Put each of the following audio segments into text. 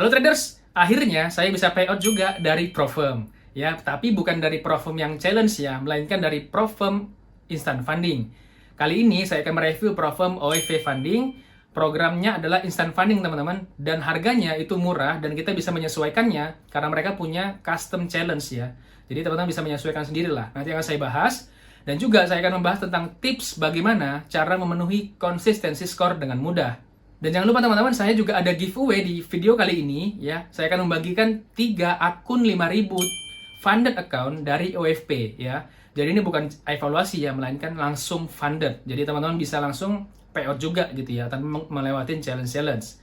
Halo traders, akhirnya saya bisa payout juga dari Profirm. Ya, tapi bukan dari Profirm yang challenge ya, melainkan dari Profirm Instant Funding. Kali ini saya akan mereview Profirm OFP Funding. Programnya adalah instant funding teman-teman, dan harganya itu murah dan kita bisa menyesuaikannya karena mereka punya custom challenge ya. Jadi teman-teman bisa menyesuaikan sendiri lah. Nanti akan saya bahas. Dan juga saya akan membahas tentang tips bagaimana cara memenuhi konsistensi skor dengan mudah. Dan jangan lupa teman-teman, saya juga ada giveaway di video kali ini ya. Saya akan membagikan 3 akun 5000 funded account dari OFP ya. Jadi ini bukan evaluasi ya, melainkan langsung funded. Jadi teman-teman bisa langsung payout juga gitu ya, tanpa melewatin challenge-challenge.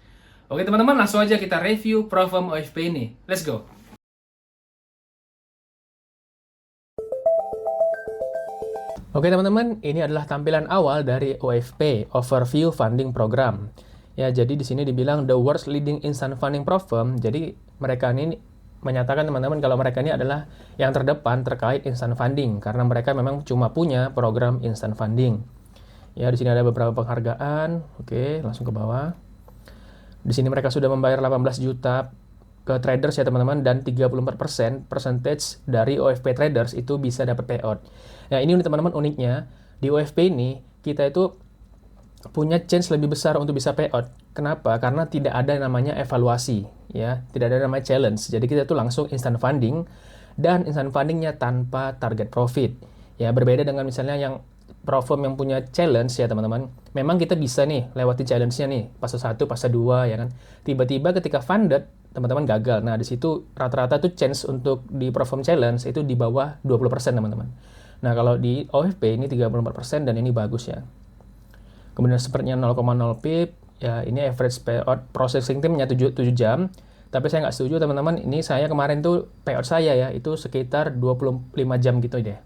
Oke teman-teman, langsung aja kita review Profirm OFP ini. Let's go. Oke teman-teman, ini adalah tampilan awal dari OFP, Overview Funding Program. Ya, jadi di sini dibilang the world's leading instant funding firm. Jadi mereka ini menyatakan teman-teman kalau mereka ini adalah yang terdepan terkait instant funding karena mereka memang cuma punya program instant funding. Ya, di sini ada beberapa penghargaan. Oke, langsung ke bawah. Di sini mereka sudah membayar 18 juta ke traders ya teman-teman, dan 34% percentage dari OFP traders itu bisa dapat payout. Nah, ini teman-teman uniknya di OFP ini kita itu punya chance lebih besar untuk bisa payout. Kenapa? Karena tidak ada namanya evaluasi, ya, tidak ada namanya challenge. Jadi kita tuh langsung instant funding, dan instant fundingnya tanpa target profit. Ya, berbeda dengan misalnya yang Profirm yang punya challenge ya teman-teman. Memang kita bisa nih lewati challenge-nya nih, fase 1, fase 2 ya kan. Tiba-tiba ketika funded, teman-teman gagal. Nah, di situ rata-rata tuh chance untuk di Profirm challenge itu di bawah 20% teman-teman. Nah, kalau di OFP ini 34% dan ini bagus ya. Kemudian sepertinya 0,0 pip, ya ini average payout processing time-nya 7 jam. Tapi saya nggak setuju teman-teman, ini saya kemarin tuh payout saya ya, itu sekitar 25 jam gitu deh.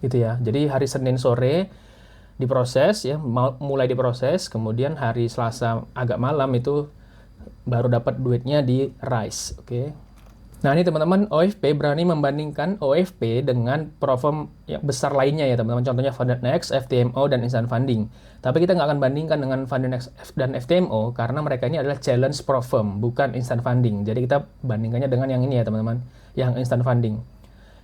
Gitu ya, jadi hari Senin sore diproses ya, mulai diproses, kemudian hari Selasa agak malam itu baru dapat duitnya di Rise, oke. Nah ini teman-teman, OFP berani membandingkan OFP dengan Profirm yang besar lainnya ya teman-teman. Contohnya FundedNext, FTMO, dan Instant Funding. Tapi kita nggak akan bandingkan dengan FundedNext dan FTMO karena mereka ini adalah challenge Profirm, bukan Instant Funding. Jadi kita bandingkannya dengan yang ini ya teman-teman, yang Instant Funding.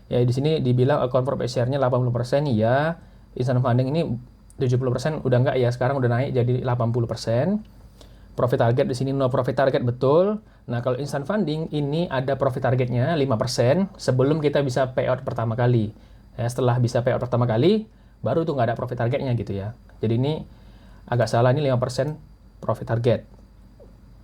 Ya di sini dibilang account profit share-nya 80% ya. Instant Funding ini 70% udah nggak ya, sekarang udah naik jadi 80%. Profit target di sini no profit target betul. Nah, kalau instant funding ini ada profit targetnya 5% sebelum kita bisa payout pertama kali. Ya, setelah bisa payout pertama kali, baru tuh nggak ada profit targetnya gitu ya. Jadi ini agak salah, ini 5% profit target.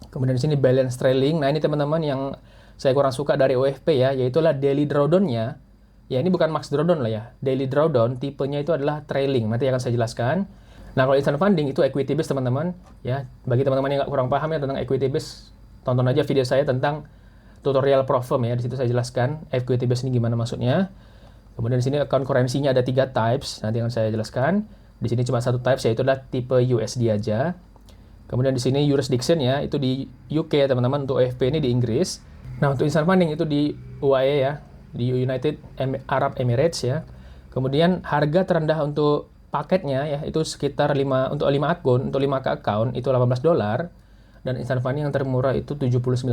Kemudian di sini balance trailing. Nah, ini teman-teman yang saya kurang suka dari OFP ya, yaitulah daily drawdown-nya. Ya, ini bukan max drawdown lah ya. Daily drawdown tipenya itu adalah trailing. Nanti akan saya jelaskan. Nah, kalau instant funding itu equity based teman-teman, ya. Bagi teman-teman yang nggak kurang paham ya tentang equity based, tonton aja video saya tentang tutorial Profirm ya. Di situ saya jelaskan equity based ini gimana maksudnya. Kemudian di sini account currency-nya ada 3 types, nanti akan saya jelaskan. Di sini cuma satu types, yaitu adalah tipe USD aja. Kemudian di sini jurisdiction ya, itu di UK ya teman-teman. Untuk OFP ini di Inggris. Nah, untuk instant funding itu di UAE ya, di United Arab Emirates ya. Kemudian harga terendah untuk paketnya ya itu sekitar 5 untuk 5 akun, untuk 5 account itu $18, dan instant funding yang termurah itu $79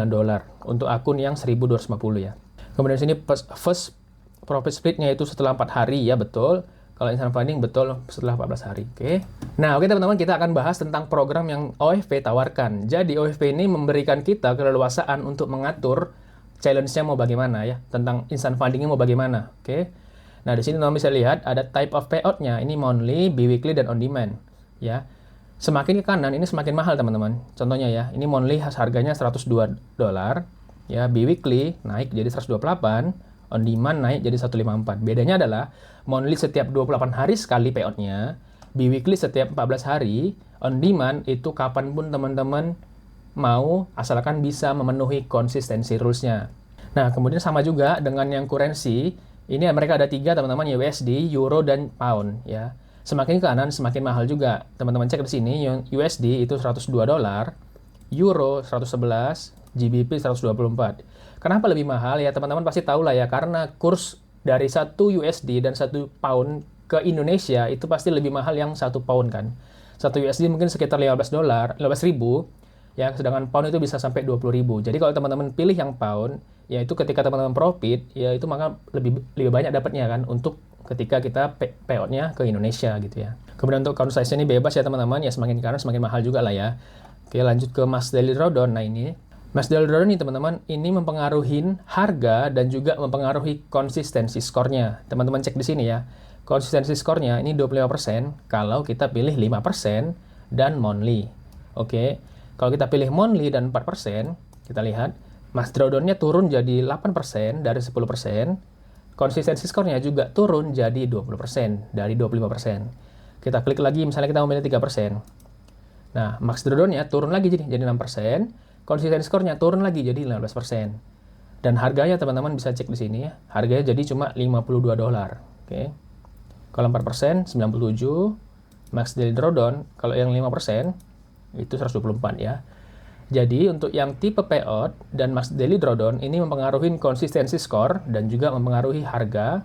untuk akun yang 1250 ya. Kemudian sini first profit split-nya itu setelah 4 hari ya, betul. Kalau instant funding betul setelah 14 hari. Oke. Nah, oke teman-teman, kita akan bahas tentang program yang OFP tawarkan. Jadi OFP ini memberikan kita keleluasaan untuk mengatur challenge-nya mau bagaimana ya, tentang instant funding-nya mau bagaimana. Oke. Nah, di sini teman bisa lihat ada type of payout-nya. Ini monthly, bi-weekly, dan on demand. Ya. Semakin ke kanan ini semakin mahal, teman-teman. Contohnya ya, ini monthly harganya $102. Ya, bi-weekly naik jadi 128, on demand naik jadi 154. Bedanya adalah monthly setiap 28 hari sekali payout-nya, bi-weekly setiap 14 hari, on demand itu kapanpun teman-teman mau, asalkan bisa memenuhi konsistensi rules-nya. Nah, kemudian sama juga dengan yang currency. Ini mereka ada 3 teman-teman, USD, Euro, dan Pound ya. Semakin ke kanan semakin mahal juga. Teman-teman cek di sini, yang USD itu $102, Euro 111, GBP 124. Kenapa lebih mahal? Ya teman-teman pasti tahu lah ya, karena kurs dari 1 USD dan 1 Pound ke Indonesia itu pasti lebih mahal yang 1 Pound kan. 1 USD mungkin sekitar $15, 15.000. Ya, sedangkan pound itu bisa sampai 20.000. Jadi kalau teman-teman pilih yang pound, ya itu ketika teman-teman profit, ya itu maka lebih banyak dapatnya kan untuk ketika kita payout-nya ke Indonesia gitu ya. Kemudian untuk account size ini bebas ya teman-teman, ya semakin kanan semakin mahal juga lah ya. Oke, lanjut ke Max Daily Drawdown. Nah ini Max Daily Drawdown ini teman-teman, ini mempengaruhi harga dan juga mempengaruhi konsistensi skornya. Teman-teman cek di sini ya. Konsistensi skornya ini 25% kalau kita pilih 5% dan monthly. Oke. Kalau kita pilih monthly dan 4%, kita lihat Max Drawdown-nya turun jadi 8% dari 10%. Konsistensi skornya juga turun jadi 20% dari 25%. Kita klik lagi, misalnya kita memilih 3%. Nah, Max Drawdown-nya turun lagi jadi 6%. Konsistensi skornya turun lagi jadi 15%. Dan harganya teman-teman bisa cek di sini ya. Harganya jadi cuma $52. Oke. Kalau 4%, 97. Max Daily Drawdown, kalau yang 5%, itu 124 ya. Jadi untuk yang tipe payout dan Max Daily Drawdown ini mempengaruhi konsistensi skor dan juga mempengaruhi harga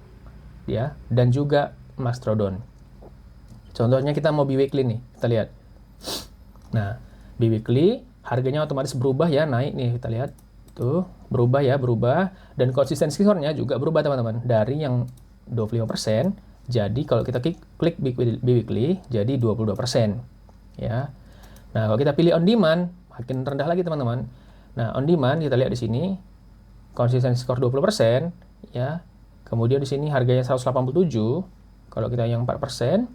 ya, dan juga Max Drawdown. Contohnya kita mau biweekly nih, kita lihat. Nah, biweekly harganya otomatis berubah ya, naik nih, kita lihat. Tuh, berubah ya, berubah, dan konsistensi skornya juga berubah teman-teman. Dari yang 25%, jadi kalau kita klik biweekly jadi 22% ya. Nah, kalau kita pilih on demand, makin rendah lagi teman-teman. Nah, on demand kita lihat di sini konsistensi skor 20% ya. Kemudian di sini harganya 187. Kalau kita yang 4%,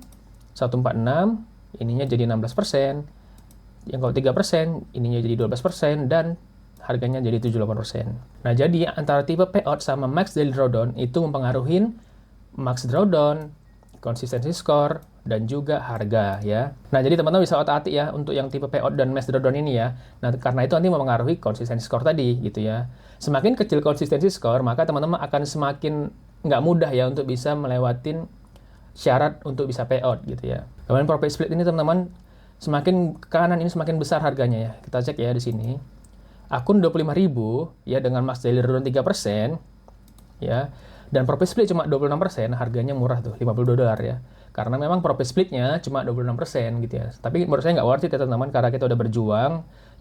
146, ininya jadi 16%. Yang kalau 3%, ininya jadi 12% dan harganya jadi 78%. Nah, jadi antara tipe payout sama Max Daily Drawdown itu mempengaruhi Max Drawdown, konsistensi skor, dan juga harga ya. Nah, jadi teman-teman bisa otak-atik ya untuk yang tipe payout dan Max Drawdown ini ya. Nah, karena itu nanti mempengaruhi konsistensi skor tadi gitu ya. Semakin kecil konsistensi skor, maka teman-teman akan semakin nggak mudah ya untuk bisa melewatin syarat untuk bisa payout gitu ya. Kemudian profit split ini teman-teman, semakin ke kanan ini semakin besar harganya ya. Kita cek ya di sini. Akun 25.000 ya dengan Max Daily Drawdown 3% ya. Dan profit split cuma 26%, harganya murah tuh, $52 ya. Karena memang profit splitnya cuma 26% gitu ya. Tapi menurut saya nggak worth it ya teman-teman, karena kita udah berjuang,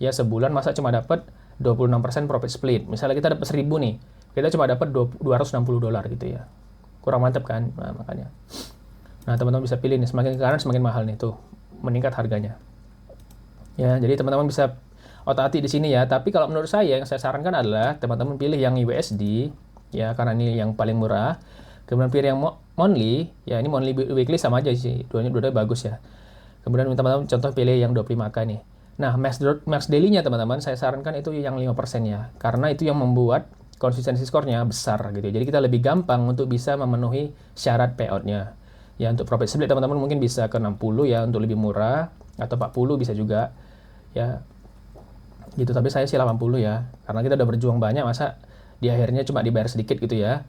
ya sebulan masa cuma dapat 26% profit split. Misalnya kita dapat 1.000 nih, kita cuma dapat $260 gitu ya. Kurang mantep kan? Nah, makanya. Nah, teman-teman bisa pilih nih, semakin ke kanan semakin mahal nih tuh, meningkat harganya. Ya, jadi teman-teman bisa otak-atik di sini ya. Tapi kalau menurut saya, yang saya sarankan adalah teman-teman pilih yang USD, ya karena ini yang paling murah. Kemudian pilih yang monthly, ya ini monthly weekly sama aja sih, dua-duanya bagus ya. Kemudian teman-teman contoh pilih yang 25k nih. Nah, Max Daily-nya teman-teman saya sarankan itu yang 5% ya, karena itu yang membuat konsistensi skornya besar gitu. Jadi kita lebih gampang untuk bisa memenuhi syarat payout-nya. Ya untuk profit split teman-teman mungkin bisa ke 60 ya untuk lebih murah, atau 40 bisa juga ya. Gitu, tapi saya sih 80 ya, karena kita udah berjuang banyak, masa di akhirnya cuma dibayar sedikit gitu ya.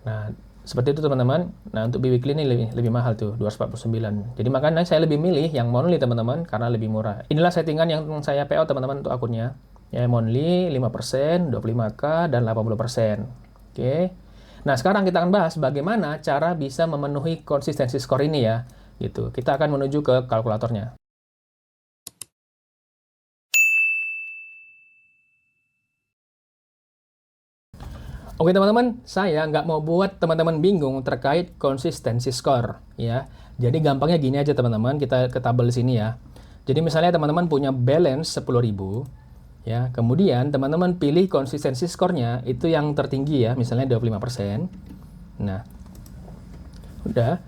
Nah, seperti itu teman-teman. Nah, untuk biweekly ini lebih mahal tuh, 249. Jadi makanya saya lebih milih yang monthly teman-teman, karena lebih murah. Inilah settingan yang saya payout teman-teman untuk akunnya. Ya, monthly 5%, 25k, dan 80%. Oke. Nah, sekarang kita akan bahas bagaimana cara bisa memenuhi konsistensi skor ini ya. Gitu. Kita akan menuju ke kalkulatornya. Oke teman-teman, saya nggak mau buat teman-teman bingung terkait konsistensi skor ya. Jadi gampangnya gini aja teman-teman, kita ke tabel di sini ya. Jadi misalnya teman-teman punya balance 10.000 ya. Kemudian teman-teman pilih konsistensi skornya itu yang tertinggi ya, misalnya 25%. Nah, udah.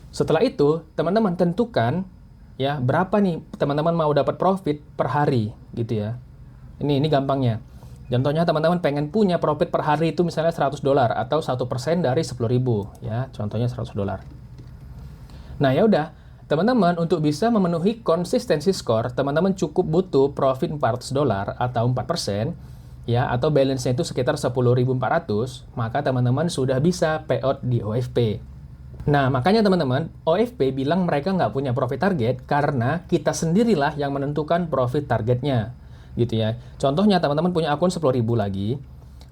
Setelah itu teman-teman tentukan ya berapa nih teman-teman mau dapat profit per hari gitu ya. Ini gampangnya. Contohnya teman-teman pengen punya profit per hari itu misalnya $100 atau 1% dari 10.000 ya, contohnya $100. Nah, ya udah, teman-teman untuk bisa memenuhi konsistensi skor, teman-teman cukup butuh profit $400 atau 4% ya, atau balance-nya itu sekitar 10.400, maka teman-teman sudah bisa payout di OFP. Nah, makanya teman-teman, OFP bilang mereka nggak punya profit target karena kita sendirilah yang menentukan profit targetnya. Gitu ya. Contohnya teman-teman punya akun 10.000 lagi,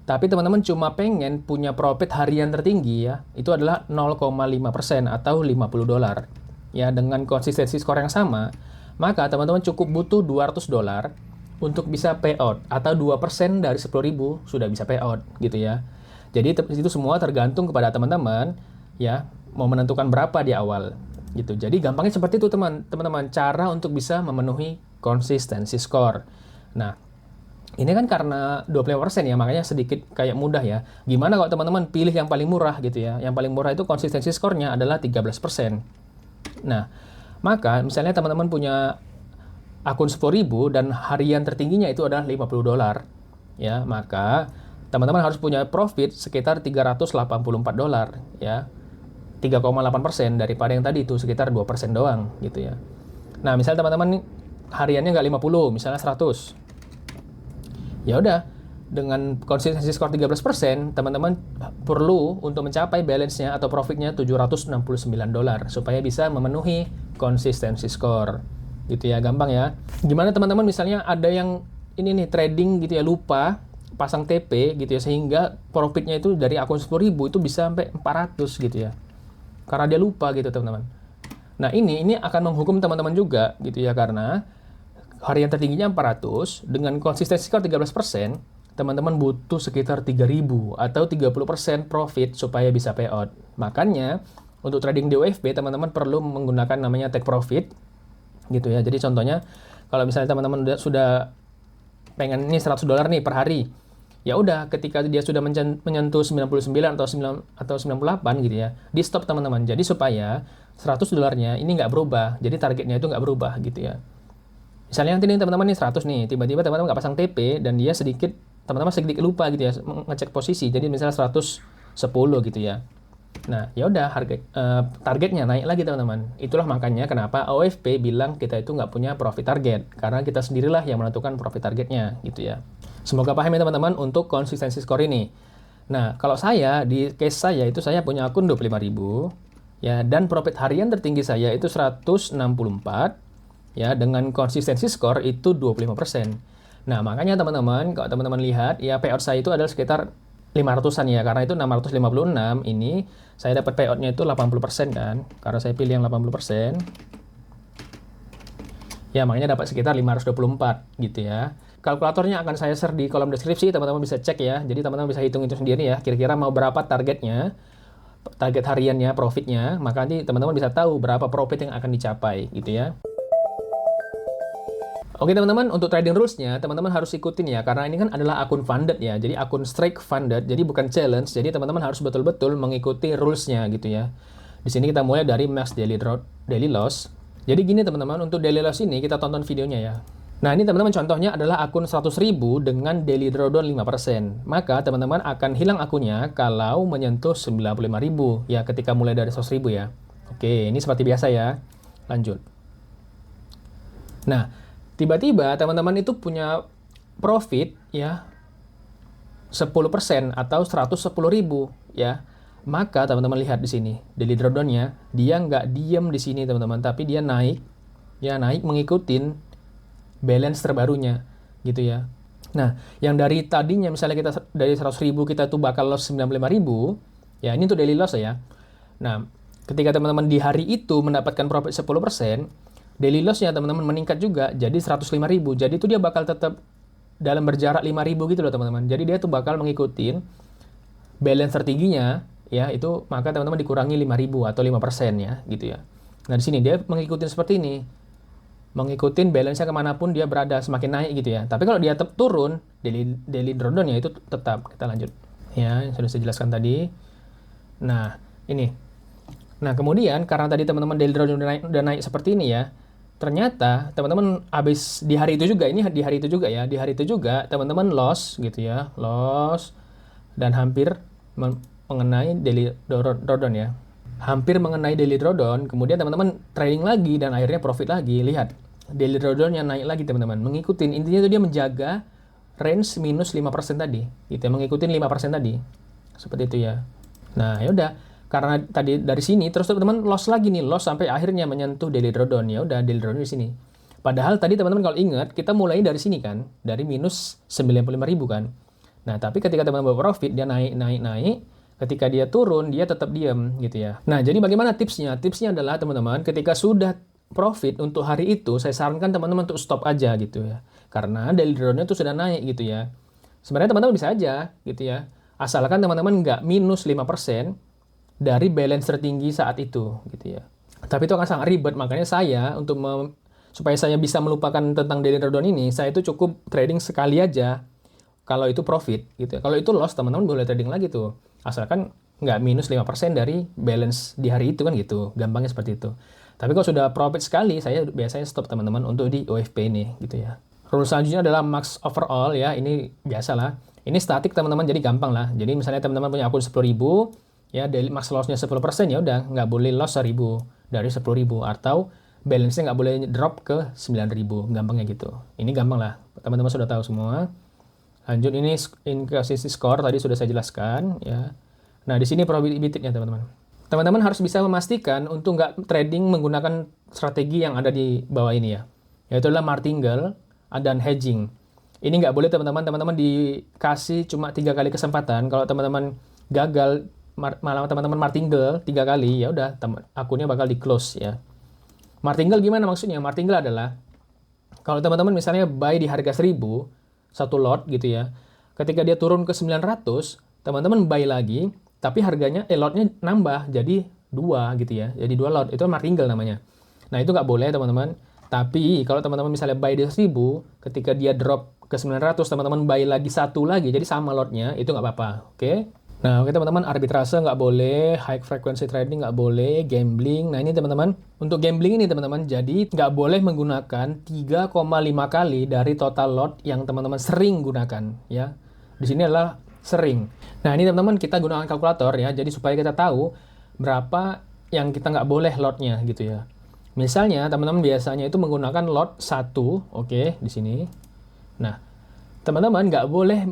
tapi teman-teman cuma pengen punya profit harian tertinggi ya, itu adalah 0,5% atau $50. Ya, dengan konsistensi skor yang sama, maka teman-teman cukup butuh $200 untuk bisa payout, atau 2% dari 10.000 sudah bisa payout gitu ya. Jadi itu semua tergantung kepada teman-teman ya, mau menentukan berapa di awal gitu. Jadi gampangnya seperti itu teman-teman, cara untuk bisa memenuhi konsistensi skor. Nah, ini kan karena 25% ya, makanya sedikit kayak mudah ya. Gimana kalau teman-teman pilih yang paling murah gitu ya. Yang paling murah itu konsistensi skornya adalah 13%. Nah, maka misalnya teman-teman punya akun 10.000 dan harian tertingginya itu adalah $50 ya, maka teman-teman harus punya profit sekitar $384 ya, 3,8% daripada yang tadi itu sekitar 2% doang gitu ya. Nah, misalnya teman-teman hariannya nggak 50, misalnya 100. Ya udah, dengan konsistensi skor 13%, teman-teman perlu untuk mencapai balance-nya atau profitnya $769 supaya bisa memenuhi konsistensi skor. Gitu ya, gampang ya. Gimana teman-teman misalnya ada yang ini nih trading gitu ya, lupa pasang TP gitu ya, sehingga profitnya itu dari akun 10.000 itu bisa sampai 400 gitu ya. Karena dia lupa gitu teman-teman. Nah, ini akan menghukum teman-teman juga gitu ya, karena harian tertingginya 400 dengan konsistensi skor 13%, teman-teman butuh sekitar 3.000 atau 30% profit supaya bisa payout. Makanya untuk trading di OFP teman-teman perlu menggunakan namanya take profit gitu ya. Jadi contohnya kalau misalnya teman-teman sudah pengen ini $100 nih per hari, ya udah ketika dia sudah menyentuh 99 atau 98 gitu ya, di stop teman-teman. Jadi supaya $100-nya ini nggak berubah, jadi targetnya itu nggak berubah gitu ya. Misalnya nanti nih teman-teman nih 100 nih, tiba-tiba teman-teman nggak pasang TP dan dia teman-teman sedikit lupa gitu ya ngecek posisi, jadi misalnya 110 gitu ya. Nah, ya udah targetnya naik lagi teman-teman. Itulah makanya kenapa OFP bilang kita itu nggak punya profit target, karena kita sendirilah yang menentukan profit targetnya gitu ya. Semoga paham ya teman-teman untuk konsistensi skor ini. Nah, kalau di case saya itu saya punya akun 25.000 ya, dan profit harian tertinggi saya itu 164 ya, dengan konsistensi skor itu 25%. Nah, makanya teman-teman, kalau teman-teman lihat ya, payout saya itu adalah sekitar 500-an ya, karena itu 656 ini saya dapat payoutnya itu 80% kan, karena saya pilih yang 80%. Ya, makanya dapat sekitar 524 gitu ya. Kalkulatornya akan saya share di kolom deskripsi, teman-teman bisa cek ya. Jadi teman-teman bisa hitung itu sendiri ya, kira-kira mau berapa targetnya, target hariannya, profitnya, maka nanti teman-teman bisa tahu berapa profit yang akan dicapai gitu ya. Oke teman-teman, untuk trading rules-nya teman-teman harus ikutin ya, karena ini kan adalah akun funded ya, jadi akun strike funded, jadi bukan challenge, jadi teman-teman harus betul-betul mengikuti rules-nya gitu ya. Di sini kita mulai dari max daily loss. Jadi gini teman-teman, untuk daily loss ini kita tonton videonya ya. Nah, ini teman-teman contohnya adalah akun 100.000 dengan daily drawdown 5%. Maka teman-teman akan hilang akunnya kalau menyentuh 95.000 ya, ketika mulai dari 100.000 ya. Oke, ini seperti biasa ya. Lanjut. Nah, tiba-tiba teman-teman itu punya profit ya 10% atau 110.000 ya. Maka teman-teman lihat di sini, daily drawdown-nya dia nggak diem di sini teman-teman, tapi dia naik mengikutin balance terbarunya gitu ya. Nah, yang dari tadinya misalnya kita dari 100.000 kita tuh bakal loss 95.000, ya ini untuk daily loss ya. Nah, ketika teman-teman di hari itu mendapatkan profit 10%, daily loss-nya teman-teman meningkat juga jadi 105.000. Jadi itu dia bakal tetap dalam berjarak 5.000 gitu loh teman-teman. Jadi dia tuh bakal mengikutin balance tertingginya ya, itu maka teman-teman dikurangi 5.000 atau 5% ya gitu ya. Nah, di sini dia mengikuti seperti ini. Mengikuti balance-nya kemanapun dia berada, semakin naik gitu ya. Tapi kalau dia turun, daily drawdown-nya itu tetap. Kita lanjut. Ya, yang sudah saya jelaskan tadi. Nah, ini. Nah, kemudian karena tadi teman-teman daily drawdown udah naik seperti ini ya, ternyata teman-teman habis di hari itu juga, ini di hari itu juga ya, di hari itu juga teman-teman loss gitu ya, loss dan hampir mengenai daily drawdown ya. Hampir mengenai daily drawdown, kemudian teman-teman trading lagi dan akhirnya profit lagi. Lihat, daily drawdown-nya naik lagi teman-teman. Mengikutin, intinya itu dia menjaga range minus 5% tadi. Gitu ya, mengikutin 5% tadi. Seperti itu ya. Nah, yaudah. Karena tadi dari sini, terus teman-teman loss lagi nih. Loss sampai akhirnya menyentuh daily drawdown. Ya udah, daily drawdown di sini. Padahal tadi teman-teman kalau ingat, kita mulai dari sini kan. Dari minus 95.000 kan. Nah, tapi ketika teman-teman profit, dia naik. Ketika dia turun, dia tetap diam gitu ya. Nah, jadi bagaimana tipsnya? Tipsnya adalah teman-teman, ketika sudah profit untuk hari itu, saya sarankan teman-teman untuk stop aja gitu ya. Karena daily drawdown-nya tuh sudah naik gitu ya. Sebenarnya teman-teman bisa aja gitu ya. Asalkan teman-teman nggak minus 5% dari balance tertinggi saat itu gitu ya. Tapi itu akan sangat ribet, makanya saya supaya saya bisa melupakan tentang daily drawdown ini, saya itu cukup trading sekali aja kalau itu profit gitu ya. Kalau itu loss, teman-teman boleh trading lagi tuh. Asalkan nggak minus 5% dari balance di hari itu kan gitu. Gampangnya seperti itu. Tapi kalau sudah profit sekali, saya biasanya stop teman-teman untuk di OFP ini gitu ya. Rule selanjutnya adalah max overall ya. Ini biasalah. Ini statik teman-teman, jadi gampang lah. Jadi misalnya teman-teman punya akun 10.000, ya daily max loss-nya 10%, ya udah nggak boleh loss 1.000 dari 10.000, atau balance-nya nggak boleh drop ke 9.000. Gampangnya gitu. Ini gampang lah. Teman-teman sudah tahu semua. Lanjut, ini inconsistent score tadi sudah saya jelaskan ya. Nah, di sini probability-nya teman-teman. Teman-teman harus bisa memastikan untuk nggak trading menggunakan strategi yang ada di bawah ini ya. Yaitu adalah martingale dan hedging. Ini nggak boleh teman-teman. Teman-teman dikasih cuma 3 kali kesempatan. Kalau teman-teman gagal, malah teman-teman martingale 3 kali, ya udah akunnya bakal di close ya. Martingale gimana maksudnya? Martingale adalah kalau teman-teman misalnya buy di harga 1.000, satu lot gitu ya. Ketika dia turun ke 900, teman-teman buy lagi, tapi harganya lotnya nambah jadi 2 gitu ya. Jadi 2 lot, itu martingale namanya. Nah, itu nggak boleh teman-teman. Tapi kalau teman-teman misalnya buy di 1.000, ketika dia drop ke 900, teman-teman buy lagi satu lagi, jadi sama lotnya, itu nggak apa-apa. Oke? Nah, oke teman-teman, arbitrase nggak boleh, high frequency trading nggak boleh, gambling. Nah, ini teman-teman, untuk gambling ini teman-teman, jadi nggak boleh menggunakan 3,5 kali dari total lot yang teman-teman sering gunakan ya. Di sini adalah sering. Nah, ini teman-teman, kita gunakan kalkulator ya, jadi supaya kita tahu berapa yang kita nggak boleh lotnya gitu ya. Misalnya teman-teman biasanya itu menggunakan lot 1, oke, di sini. Nah, teman-teman nggak boleh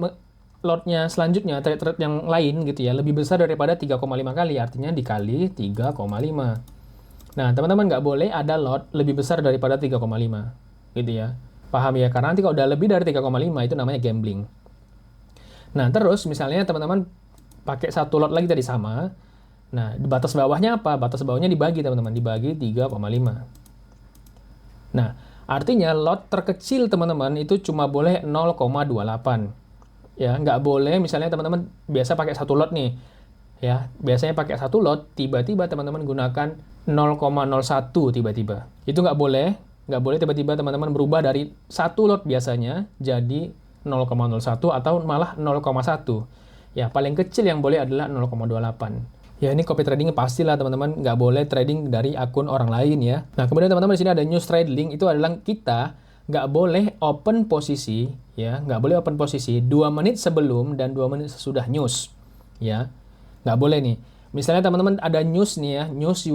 lotnya selanjutnya, trade-trade yang lain gitu ya, lebih besar daripada 3,5 kali, artinya dikali 3,5. Nah, teman-teman nggak boleh ada lot lebih besar daripada 3,5 gitu ya. Paham ya? Karena nanti kalau udah lebih dari 3,5 itu namanya gambling. Nah, terus misalnya teman-teman pakai satu lot lagi tadi sama. Nah, di batas bawahnya apa? Batas bawahnya dibagi teman-teman, dibagi 3,5. Nah, artinya lot terkecil teman-teman itu cuma boleh 0,28. Ya, nggak boleh misalnya teman-teman biasa pakai satu lot nih. Ya, biasanya pakai satu lot, tiba-tiba teman-teman gunakan 0,01 tiba-tiba. Itu nggak boleh. Nggak boleh tiba-tiba teman-teman berubah dari satu lot biasanya jadi 0,01 atau malah 0,1. Ya, paling kecil yang boleh adalah 0,28. Ya, ini copy trading pastilah teman-teman, nggak boleh trading dari akun orang lain ya. Nah, kemudian teman-teman di sini ada news trading, itu adalah kita nggak boleh open posisi ya, nggak boleh open posisi 2 menit sebelum dan 2 menit sesudah news ya. Nggak boleh nih. Misalnya teman-teman ada news nih ya, news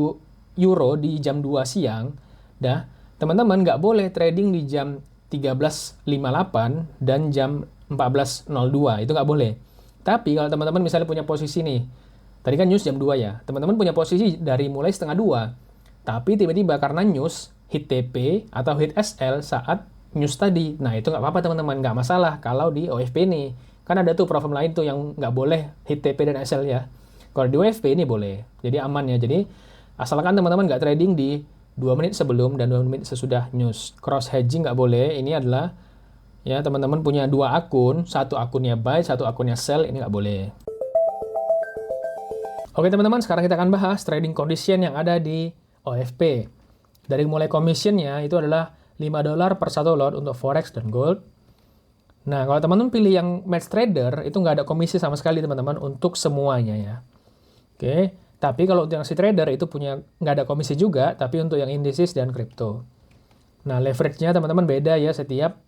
euro di jam 2 siang, dah teman-teman nggak boleh trading di jam 13.58 dan jam 14.02, itu nggak boleh. Tapi kalau teman-teman misalnya punya posisi nih, tadi kan news jam 2 ya, teman-teman punya posisi dari mulai setengah 2, tapi tiba-tiba karena news hit TP atau hit SL saat news tadi, nah itu nggak apa-apa teman-teman, nggak masalah kalau di OFP nih. Kan ada tuh problem lain tuh yang nggak boleh hit TP dan SL ya. Kalau di OFP ini boleh, jadi aman ya. Jadi asalkan teman-teman nggak trading di 2 menit sebelum dan 2 menit sesudah news. Cross hedging nggak boleh, ini adalah ya teman-teman punya 2 akun, satu akunnya buy, satu akunnya sell, ini nggak boleh. Oke teman-teman, sekarang kita akan bahas trading condition yang ada di OFP. Dari mulai commissionnya itu adalah $5 per satu lot untuk forex dan gold. Nah, kalau teman-teman pilih yang match trader, itu nggak ada komisi sama sekali teman-teman untuk semuanya ya. Oke, tapi kalau untuk yang si trader itu punya nggak ada komisi juga, tapi untuk yang indices dan crypto. Nah, leverage-nya teman-teman beda ya setiap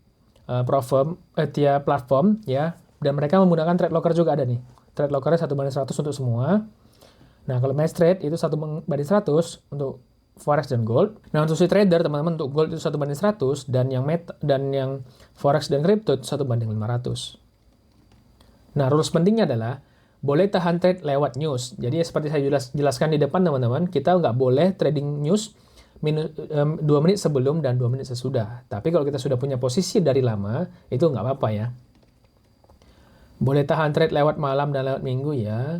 tiap platform ya. Dan mereka menggunakan trade locker juga ada nih. Trade lockernya 1/100 untuk semua. Nah, kalau match trade itu 1/100 untuk forex dan gold. Nah, untuk si trader teman-teman untuk gold itu 1/100 dan yang forex dan crypto itu 1/500. Nah, rules pentingnya adalah boleh tahan trade lewat news. Jadi seperti saya jelaskan di depan teman-teman, kita nggak boleh trading news 2 menit sebelum dan 2 menit sesudah. Tapi kalau kita sudah punya posisi dari lama, itu nggak apa-apa ya. Boleh tahan trade lewat malam dan lewat minggu ya.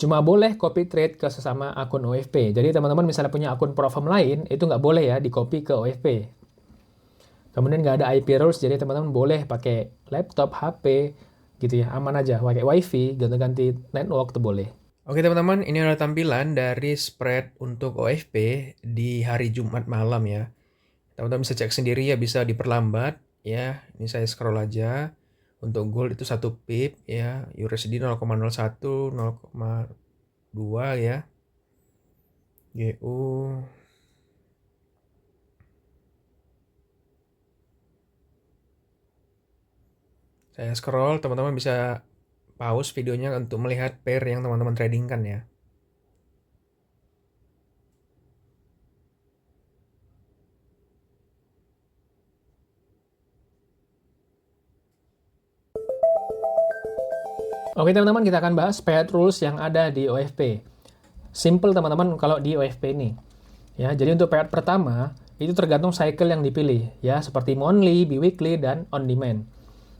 Cuma boleh copy trade ke sesama akun OFP. Jadi teman-teman misalnya punya akun pro firm lain, itu nggak boleh ya di copy ke OFP. Kemudian nggak ada IP rules, jadi teman-teman boleh pakai laptop, HP, gitu ya, aman aja. Pakai WiFi, ganti-ganti network tuh boleh. Oke teman-teman, ini adalah tampilan dari spread untuk OFP di hari Jumat malam ya. Teman-teman bisa cek sendiri ya, bisa diperlambat ya. Ini saya scroll aja. Untuk gold itu 1 pip ya, USD 0,01, 0,2 ya. GU saya scroll, teman-teman bisa pause videonya untuk melihat pair yang teman-teman tradingkan ya. Oke teman-teman, kita akan bahas payout rules yang ada di OFP. Simple teman-teman kalau di OFP ini. Ya, jadi untuk payout pertama itu tergantung cycle yang dipilih ya, seperti monthly, biweekly dan on demand.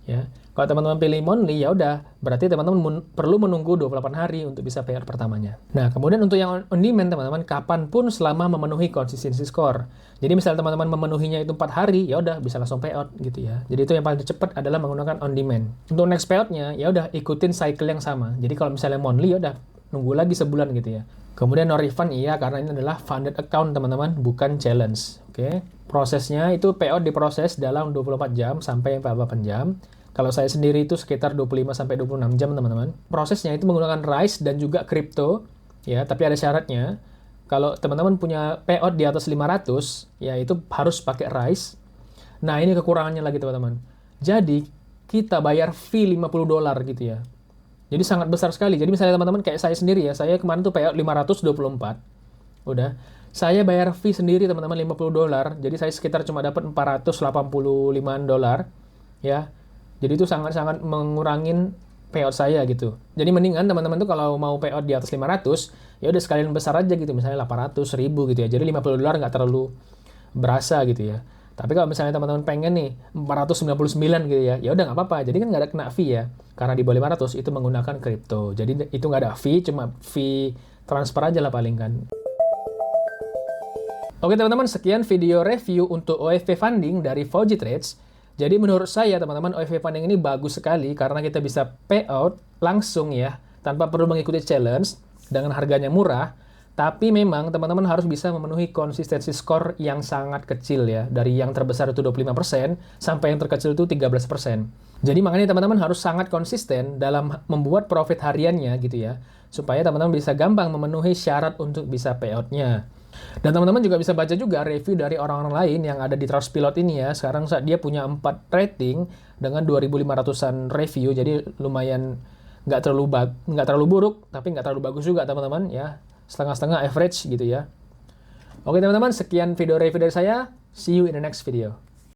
Ya. Kalau teman-teman pilih monthly ya udah, berarti teman-teman perlu menunggu 28 hari untuk bisa payout pertamanya. Nah, kemudian untuk yang on demand teman-teman kapanpun selama memenuhi consistency score. Jadi misalnya teman-teman memenuhinya itu 4 hari, ya udah bisa langsung payout gitu ya. Jadi itu yang paling cepat adalah menggunakan on demand. Untuk next payoutnya ya udah ikutin cycle yang sama. Jadi kalau misalnya monthly ya udah nunggu lagi sebulan gitu ya. Kemudian no refund iya karena ini adalah funded account teman-teman, bukan challenge. Oke. Prosesnya itu payout diproses dalam 24 jam sampai 48 jam. Kalau saya sendiri itu sekitar 25 sampai 26 jam teman-teman. Prosesnya itu menggunakan Rise dan juga crypto ya, tapi ada syaratnya. Kalau teman-teman punya payout di atas 500 ya itu harus pakai Rise. Nah, ini kekurangannya lagi teman-teman. Jadi kita bayar fee $50 gitu ya. Jadi sangat besar sekali. Jadi misalnya teman-teman kayak saya sendiri ya, saya kemarin tuh payout 524. Udah. Saya bayar fee sendiri teman-teman $50. Jadi saya sekitar cuma dapat $485 ya. Jadi itu sangat-sangat mengurangin payout saya gitu. Jadi mendingan teman-teman tuh kalau mau payout di atas 500, ya udah sekalian besar aja gitu, misalnya 800, 1000 gitu ya. Jadi $50 nggak terlalu berasa gitu ya. Tapi kalau misalnya teman-teman pengen nih 499 gitu ya, ya udah nggak apa-apa. Jadi kan nggak ada kena fee ya. Karena di bawah 500 itu menggunakan kripto. Jadi itu nggak ada fee, cuma fee transfer aja lah paling kan. Oke teman-teman, sekian video review untuk OFP funding dari Fauji Trades. Jadi menurut saya teman-teman OFP funding ini bagus sekali karena kita bisa payout langsung ya, tanpa perlu mengikuti challenge dengan harganya murah. Tapi memang teman-teman harus bisa memenuhi konsistensi skor yang sangat kecil ya. Dari yang terbesar itu 25% sampai yang terkecil itu 13%. Jadi makanya teman-teman harus sangat konsisten dalam membuat profit hariannya gitu ya. Supaya teman-teman bisa gampang memenuhi syarat untuk bisa payoutnya. Dan teman-teman juga bisa baca juga review dari orang-orang lain yang ada di Trustpilot ini ya. Sekarang dia punya 4 rating dengan 2.500-an review. Jadi lumayan nggak terlalu buruk, tapi nggak terlalu bagus juga teman-teman ya. Setengah-setengah average gitu ya. Oke teman-teman, sekian video review dari saya. See you in the next video.